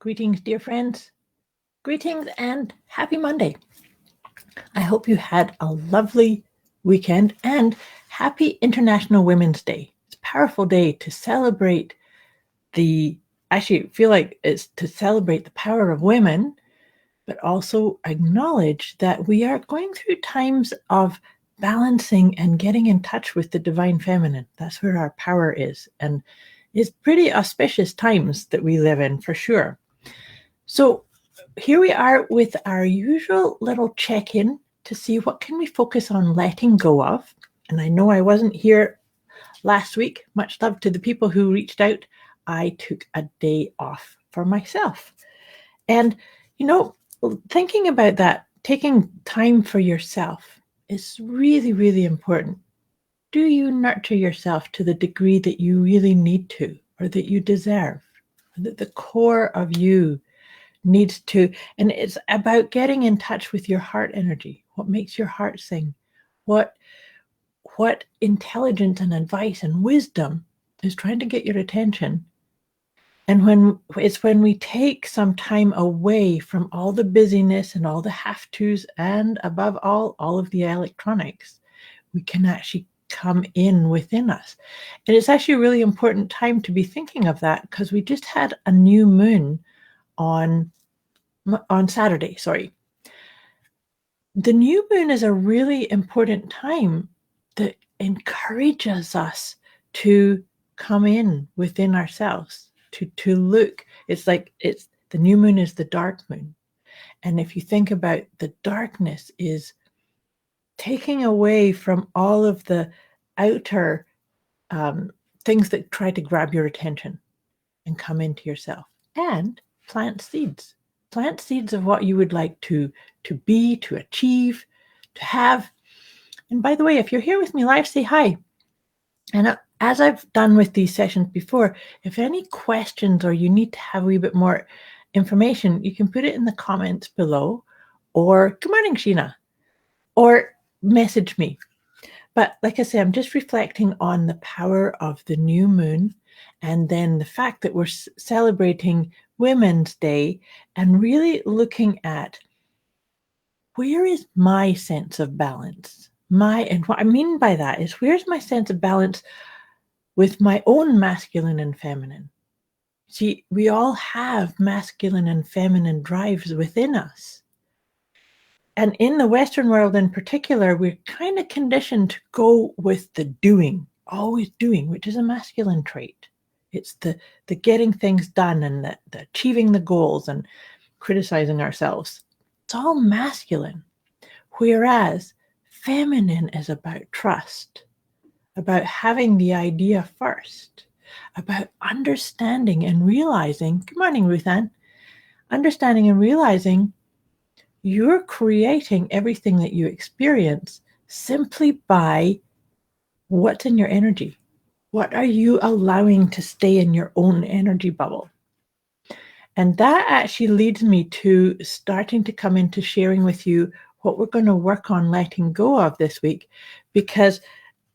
Greetings, dear friends. Greetings and happy Monday. I hope you had a lovely weekend and happy International Women's Day. It's a powerful day to celebrate actually feel like it's to celebrate the power of women, but also acknowledge that we are going through times of balancing and getting in touch with the divine feminine. That's where our power is. And it's pretty auspicious times that we live in for sure. So here we are with our usual little check-in to see what can we focus on letting go of. And I know I wasn't here last week. Much love to the people who reached out. I took a day off for myself. And, thinking about that, taking time for yourself is really, really important. Do you nurture yourself to the degree that you really need to, or that you deserve, or that the core of you needs to? And it's about getting in touch with your heart energy. What makes your heart sing? What intelligence and advice and wisdom is trying to get your attention? And when we take some time away from all the busyness and all the have-tos, and above all of the electronics, we can actually come in within us. And it's actually a really important time to be thinking of that, because we just had a new moon on Saturday, sorry. The new moon is a really important time that encourages us to come in within ourselves, to look. It's like the new moon is the dark moon. And if you think about the darkness is taking away from all of the outer things that try to grab your attention and come into yourself, and plant seeds of what you would like to be, to achieve, to have. And by the way, if you're here with me live, say hi. And as I've done with these sessions before, if any questions or you need to have a wee bit more information, you can put it in the comments below, or good morning, Sheena, or message me. But like I say, I'm just reflecting on the power of the new moon, and then the fact that we're celebrating Women's Day, and really looking at where is my sense of balance? And what I mean by that is, where's my sense of balance with my own masculine and feminine? See, we all have masculine and feminine drives within us. And in the Western world in particular, we're kind of conditioned to go with the doing, always doing, which is a masculine trait. It's the getting things done, and the achieving the goals, and criticizing ourselves. It's all masculine. Whereas feminine is about trust, about having the idea first, about understanding and realizing, good morning, Ruth Ann, understanding and realizing you're creating everything that you experience simply by what's in your energy. What are you allowing to stay in your own energy bubble? And that actually leads me to starting to come into sharing with you what we're going to work on letting go of this week. Because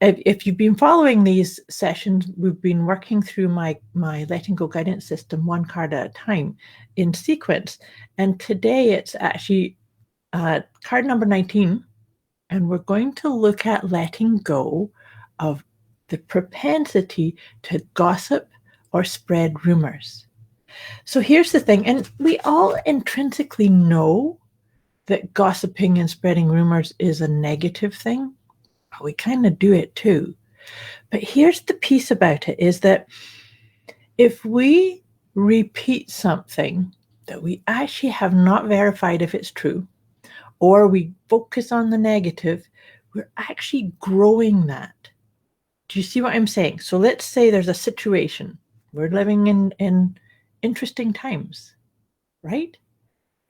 if you've been following these sessions, we've been working through my letting go guidance system, one card at a time, in sequence. And today it's actually card number 19. And we're going to look at letting go of the propensity to gossip or spread rumors. So here's the thing, and we all intrinsically know that gossiping and spreading rumors is a negative thing. We kind of do it too. But here's the piece about it, is that if we repeat something that we actually have not verified if it's true, or we focus on the negative, we're actually growing that. Do you see what I'm saying? So let's say there's a situation. We're living in interesting times, right?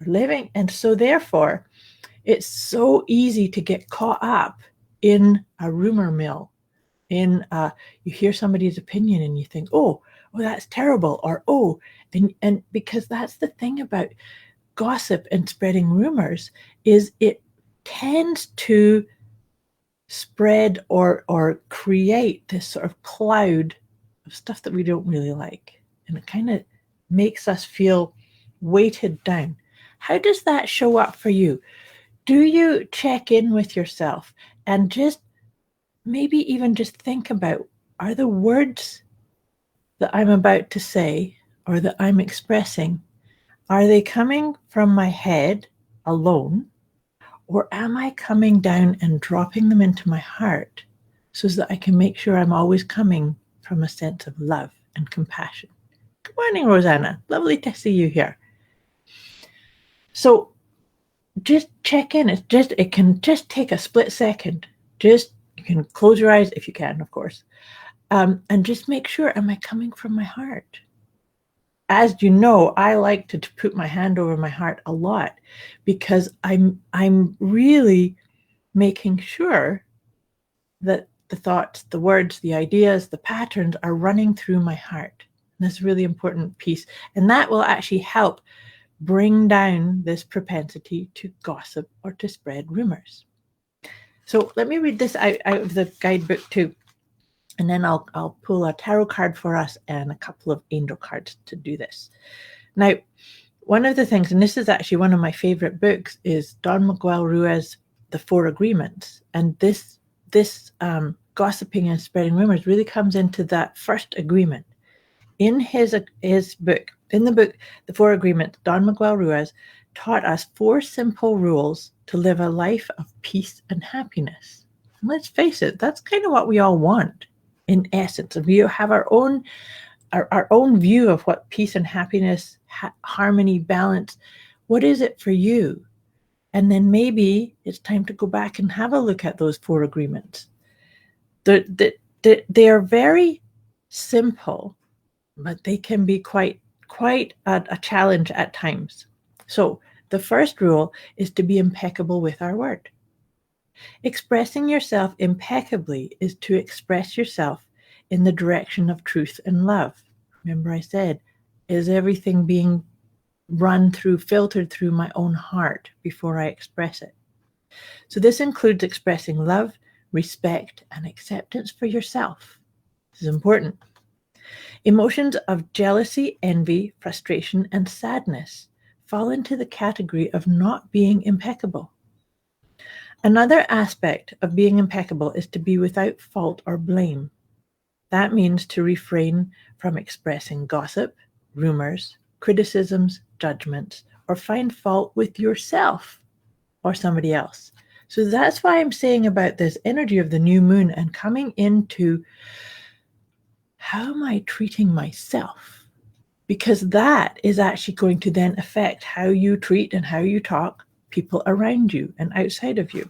We're living, and so therefore, it's so easy to get caught up in a rumor mill. You hear somebody's opinion and you think, oh, that's terrible, or and because that's the thing about gossip and spreading rumors, is it tends to spread or create this sort of cloud of stuff that we don't really like. And it kind of makes us feel weighted down. How does that show up for you? Do you check in with yourself and just maybe even just think about, are the words that I'm about to say or that I'm expressing, are they coming from my head alone, or am I coming down and dropping them into my heart so that I can make sure I'm always coming from a sense of love and compassion? Good morning, Rosanna. Lovely to see you here. So just check in. It can just take a split second. You can close your eyes if you can, of course, and just make sure, am I coming from my heart? As you know, I like to put my hand over my heart a lot because I'm really making sure that the thoughts, the words, the ideas, the patterns are running through my heart. And that's a really important piece. And that will actually help bring down this propensity to gossip or to spread rumors. So let me read this out of the guidebook too. And then I'll pull a tarot card for us and a couple of angel cards to do this. Now, one of the things, and this is actually one of my favorite books, is Don Miguel Ruiz, The Four Agreements. And this gossiping and spreading rumors really comes into that first agreement. In his book, The Four Agreements, Don Miguel Ruiz taught us 4 simple rules to live a life of peace and happiness. And let's face it, that's kind of what we all want, in essence. We have our own view of what peace and happiness, harmony, balance, what is it for you? And then maybe it's time to go back and have a look at those 4 agreements. They are very simple, but they can be quite a challenge at times. So the first rule is to be impeccable with our word. Expressing yourself impeccably is to express yourself in the direction of truth and love. Remember I said, is everything being filtered through my own heart before I express it? So this includes expressing love, respect, and acceptance for yourself. This is important. Emotions of jealousy, envy, frustration, and sadness fall into the category of not being impeccable. Another aspect of being impeccable is to be without fault or blame. That means to refrain from expressing gossip, rumors, criticisms, judgments, or find fault with yourself or somebody else. So that's why I'm saying about this energy of the new moon and coming into, how am I treating myself? Because that is actually going to then affect how you treat and how you talk people around you and outside of you.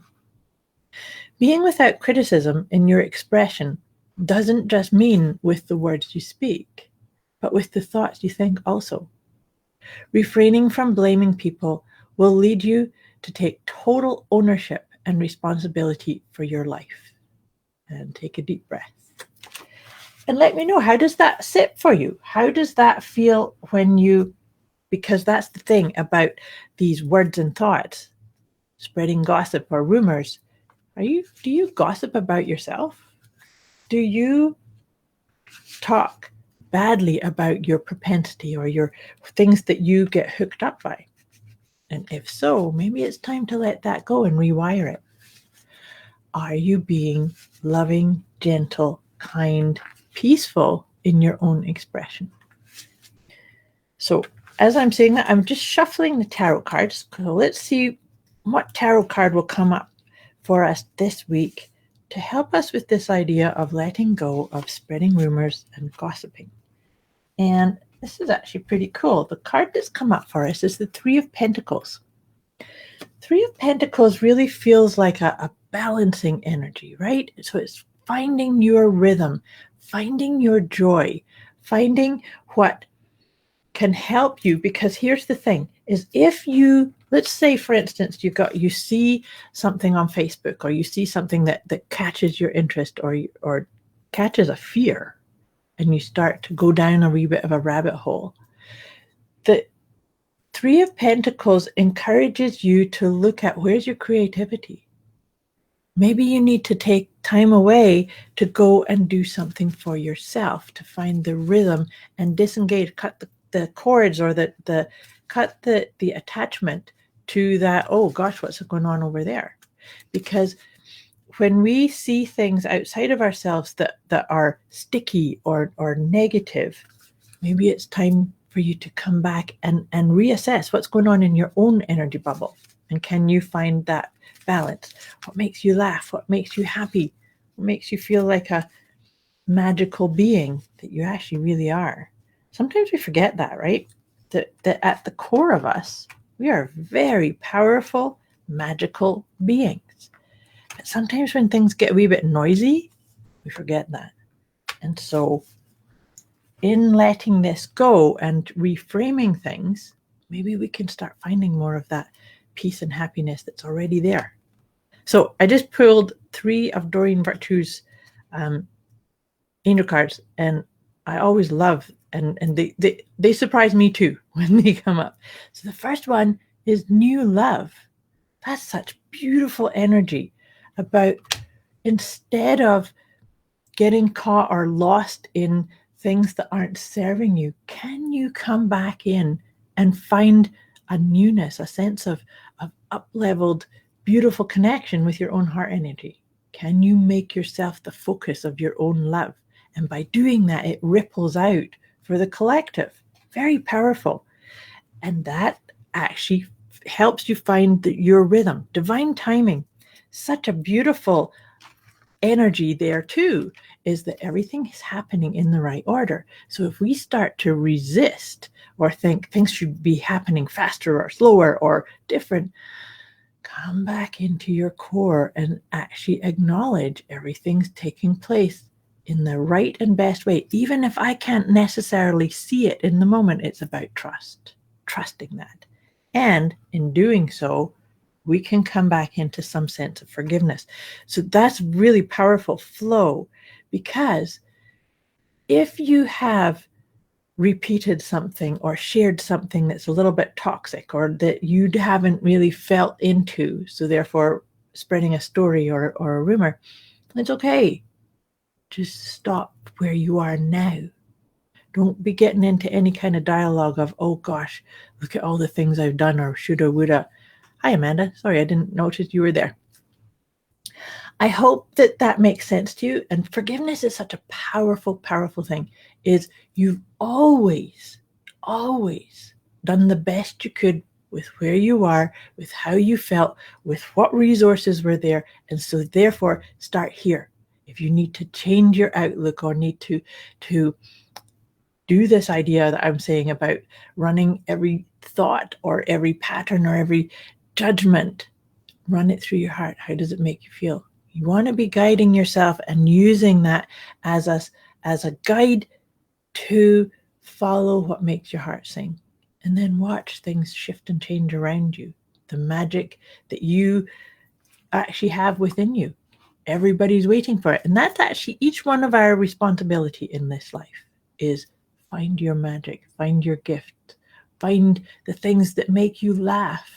Being without criticism in your expression doesn't just mean with the words you speak, but with the thoughts you think also. Refraining from blaming people will lead you to take total ownership and responsibility for your life. And take a deep breath. And let me know, how does that sit for you? How does that feel when because that's the thing about these words and thoughts, spreading gossip or rumors. Do you gossip about yourself? Do you talk badly about your propensity or your things that you get hooked up by? And if so, maybe it's time to let that go and rewire it. Are you being loving, gentle, kind, peaceful in your own expression? So as I'm saying that, I'm just shuffling the tarot cards. So let's see what tarot card will come up for us this week to help us with this idea of letting go of spreading rumors and gossiping. And this is actually pretty cool. The card that's come up for us is the 3 of Pentacles. 3 of Pentacles really feels like a balancing energy, right? So it's finding your rhythm, finding your joy, finding what can help you. Because here's the thing, is if you, let's say for instance, you see something on Facebook, or you see something that catches your interest or catches a fear, and you start to go down a wee bit of a rabbit hole. The 3 of Pentacles encourages you to look at, where's your creativity? Maybe you need to take time away to go and do something for yourself, to find the rhythm and disengage, cut the cords or cut the attachment to that, oh gosh, what's going on over there? Because when we see things outside of ourselves that are sticky or negative, maybe it's time for you to come back and reassess what's going on in your own energy bubble. And can you find that balance? What makes you laugh? What makes you happy? What makes you feel like a magical being that you actually really are? Sometimes we forget that, right? That at the core of us, we are very powerful, magical beings. But sometimes when things get a wee bit noisy, we forget that. And so in letting this go and reframing things, maybe we can start finding more of that peace and happiness that's already there. So I just pulled 3 of Doreen Virtue's angel cards, and I always love, and they surprise me too when they come up. So the first one is new love. That's such beautiful energy about, instead of getting caught or lost in things that aren't serving you, can you come back in and find a newness, a sense of up-leveled, beautiful connection with your own heart energy? Can you make yourself the focus of your own love? And by doing that, it ripples out for the collective. Very powerful. And that actually helps you find your rhythm, divine timing. Such a beautiful energy there too, is that everything is happening in the right order. So if we start to resist or think things should be happening faster or slower or different, come back into your core and actually acknowledge everything's taking place in the right and best way. Even if I can't necessarily see it in the moment, it's about trusting that. And in doing so, we can come back into some sense of forgiveness. So that's really powerful flow, because if you have repeated something or shared something that's a little bit toxic or that you haven't really felt into, so therefore spreading a story or a rumor, it's okay. Just stop where you are now. Don't be getting into any kind of dialogue of, oh gosh, look at all the things I've done or shoulda, woulda. Hi, Amanda. Sorry, I didn't notice you were there. I hope that makes sense to you. And forgiveness is such a powerful, powerful thing. Is you've always done the best you could with where you are, with how you felt, with what resources were there. And so therefore, start here. If you need to change your outlook or need to do this idea that I'm saying about running every thought or every pattern or every judgment, run it through your heart. How does it make you feel? You want to be guiding yourself and using that as a guide to follow what makes your heart sing. And then watch things shift and change around you. The magic that you actually have within you. Everybody's waiting for it. And that's actually each one of our responsibility in this life, is find your magic, find your gift, find the things that make you laugh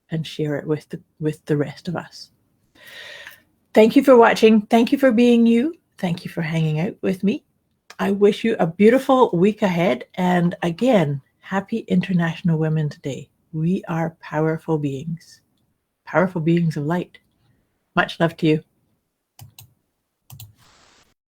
and share it with the rest of us. Thank you for watching. Thank you for being you. Thank you for hanging out with me. I wish you a beautiful week ahead. And again, happy International Women's Day. We are powerful beings of light. Much love to you.